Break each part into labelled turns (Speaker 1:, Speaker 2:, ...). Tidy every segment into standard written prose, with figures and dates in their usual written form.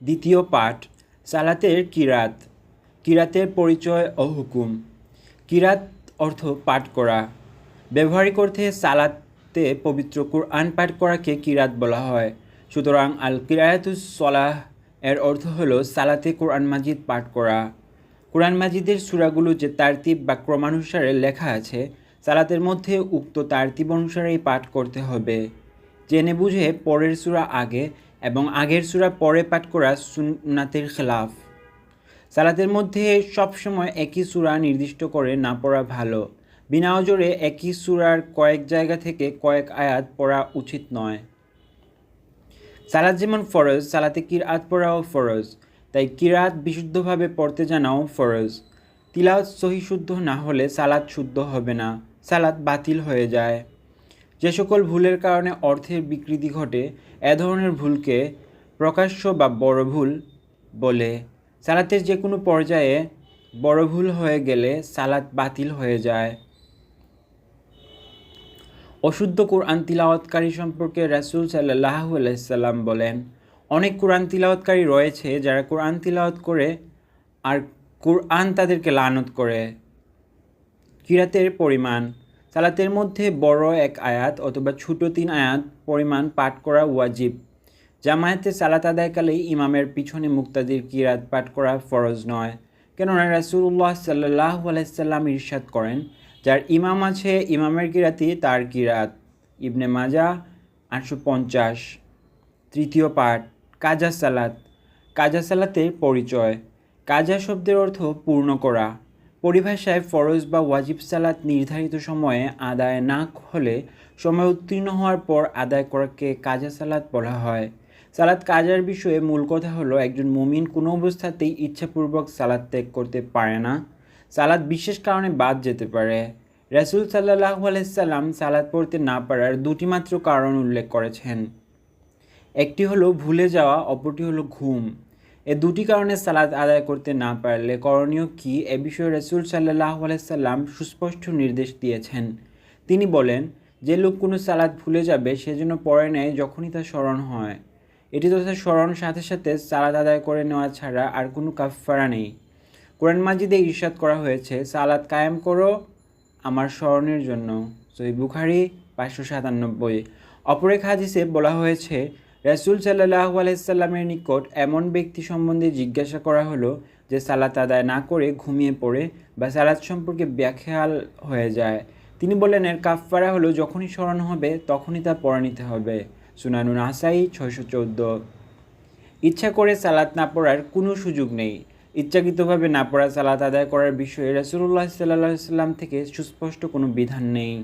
Speaker 1: দ্বিতীয় পাঠ সালাতের কিরাত। কিরাতের পরিচয় ও হুকুম। কিরাত অর্থ পাঠ করা। ব্যবহারিক অর্থে সালাতে পবিত্র কুরআন পাঠ করাকে কিরাত বলা হয়। সুতরাং আল কিরায়াতুস সলাহ এর অর্থ হলো সালাতে কোরআন মাজিদ পাঠ করা। কোরআন মাজিদের সূরাগুলো যে তারতিব বা ক্রমানুসারে লেখা আছে, সালাতের মধ্যে উক্ত তারতিব অনুসারেই পাঠ করতে হবে। জেনে বুঝে পরের সূরা আগে এবং আগের সূরা পরে পাঠ করা সুন্নাতের খেলাফ। সালাতের মধ্যে সবসময় একই সূরা নির্দিষ্ট করে না পড়া ভালো। বিনা ওজরে একই সূরার কয়েক জায়গা থেকে কয়েক আয়াত পড়া উচিত নয়। সালাত যেমন ফরজ, সালাতে কিরাত পড়াও ফরজ। তাই কিরাত বিশুদ্ধভাবে পড়তে জানাও ফরজ। তিলাওয়াত সহি শুদ্ধ না হলে সালাত শুদ্ধ হবে না, সালাত বাতিল হয়ে যায়। যে সকল ভুলের কারণে অর্থের বিকৃতি ঘটে, এ ধরনের ভুলকে প্রকাশ্য বা বড় ভুল বলে। সালাতের যে কোনো পর্যায়ে বড় ভুল হয়ে গেলে সালাত বাতিল হয়ে যায়। অশুদ্ধ কোরআন তিলাওয়াতকারী সম্পর্কে রাসূল সাল্লাল্লাহু আলাইহি সাল্লাম বলেন, অনেক কোরআন তিলাওয়াতকারী রয়েছে যারা কোরআন তিলাওয়াত করে আর কোরআন তাদেরকে লানত করে। কিরাতের পরিমাণ। সালাতের মধ্যে বড় এক আয়াত অথবা ছোট 3 আয়াত পরিমাণ পাঠ করা ওয়াজিব। জামায়াতে সালাত আদায়কালেই ইমামের পিছনে মুক্তাদির কিরাত পাঠ করা ফরজ নয়, কেননা রাসূলুল্লাহ সাল্লাল্লাহু আলাইহি সাল্লাম ইরশাদ করেন, যার ইমাম আছে ইমামের কিরাতই তার কিরাত। ইবনে মাজাহ 850। তৃতীয় পাঠ কাজা সালাত। কাজা সালাতের পরিচয়। কাজা শব্দের অর্থ পূর্ণ করা। পরিভাষায় ফরজ বা ওয়াজিব সালাত নির্ধারিত সময়ে আদায় না হলে সময় উত্তীর্ণ হওয়ার পর আদায় করাকে কাজা সালাত বলা হয়। সালাত কাজার বিষয়ে মূল কথা হলো, একজন মুমিন কোনো অবস্থাতেই ইচ্ছাপূর্বক সালাত ত্যাগ করতে পারে না। সালাত বিশেষ কারণে বাদ যেতে পারে। রাসূল সাল্লাল্লাহু আলাইহি সাল্লাম সালাত পড়তে না পারার 2টি মাত্র কারণ উল্লেখ করেছেন। একটি হলো ভুলে যাওয়া, অপরটি হলো ঘুম। এ 2টি কারণে সালাত আদায় করতে না পারলে করণীয় কি, এ বিষয়ে রাসূল সাল্লাল্লাহু আলাইহি সাল্লাম সুস্পষ্ট নির্দেশ দিয়েছেন। তিনি বলেন, যে লোক কোনো সালাত ভুলে যাবে সে যেন পড়ে নেয় যখনই তার স্মরণ হয়। এটি তথা স্মরণ সাথে সাথে সালাত আদায় করে নেওয়া ছাড়া আর কোনো কাফফারা নেই। কোরআন মাজিদে ইরশাদ করা হয়েছে, সালাত কায়েম করো আমার স্মরণের জন্য। সহিহ বুখারী 597। অপর এক হাদিসে বলা হয়েছে, রাসূল সাল্লাল্লাহু আলাইহি সাল্লামের নিকট এমন ব্যক্তি সম্বন্ধে জিজ্ঞাসা করা হলো যে সালাত আদায় না করে ঘুমিয়ে পড়ে বা সালাত সম্পর্কে বেখেয়াল হয়ে যায়। তিনি বললেন, এর কাফফারা হলো যখনই স্মরণ হবে তখনই তা পড়ে নিতে হবে। সুনানুন নাসাই 614। ইচ্ছা করে সালাত না পড়ার কোনো সুযোগ নেই। ইচ্ছাকৃতভাবে না পড়া সালাত আদায় করার বিষয়ে রাসূলুল্লাহ সাল্লাল্লাহু আলাইহি সাল্লাম থেকে সুস্পষ্ট কোনো বিধান নেই।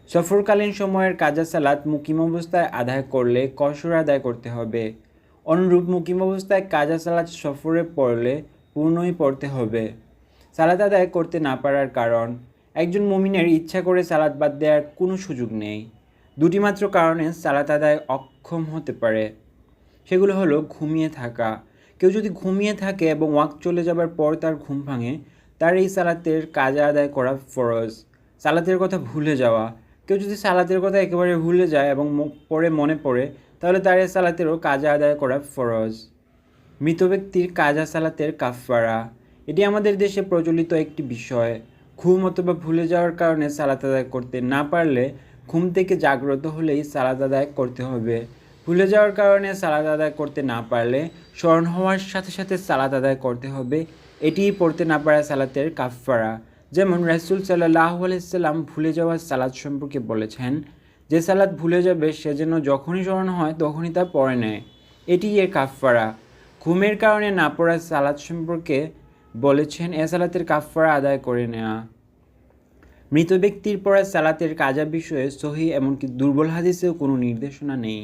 Speaker 1: সফরকালীন সময়ের কাজা সালাত মুকিম অবস্থায় আদায় করলে কসর আদায় করতে হবে। অনুরূপ মুকিম অবস্থায় কাজা সালাত সফরে পড়লে পূর্ণই পড়তে হবে। সালাত আদায় করতে না পারার কারণ। একজন মুমিনের ইচ্ছা করে সালাত বাদ দেওয়ার কোনো সুযোগ নেই। 2টি মাত্র কারণে সালাত আদায় অক্ষম হতে পারে। সেগুলো হলো ঘুমিয়ে থাকা। কেউ যদি ঘুমিয়ে থাকে এবং ওয়াক্ত চলে যাবার পর তার ঘুম ভাঙে, তার এই সালাতের কাজা আদায় করা ফরজ। সালাতের কথা ভুলে যাওয়া। কেউ যদি সালাতের কথা একেবারে ভুলে যায় এবং পরে মনে পড়ে, তাহলে তার এই সালাতেরও কাজা আদায় করা ফরজ। মৃত ব্যক্তির কাজা সালাতের কাফফারা। এটি আমাদের দেশে প্রচলিত একটি বিষয়। ঘুম অথবা ভুলে যাওয়ার কারণে সালাত আদায় করতে না পারলে ঘুম থেকে জাগ্রত হলেই সালাত আদায় করতে হবে। ভুলে যাওয়ার কারণে সালাত আদায় করতে না পারলে স্মরণ হওয়ার সাথে সাথে সালাত আদায় করতে হবে। এটিই পড়তে না পারা সালাতের কাফফারা। যেমন রাসূল সাল্লাল্লাহু আলাইহি সাল্লাম ভুলে যাওয়া সালাত সম্পর্কে বলেছেন, যে সালাত ভুলে যাবে সে যেন যখনই স্মরণ হয় তখনই তা পড়ে নেয়। এটিই এর কাফফারা। ঘুমের কারণে না পড়া সালাত সম্পর্কে বলেছেন, এ সালাতের কাফফারা আদায় করে নেওয়া। মৃত ব্যক্তির পড়া সালাতের কাজা বিষয়ে সহিহ এমনকি দুর্বল হাদিসেও কোনো নির্দেশনা নেই।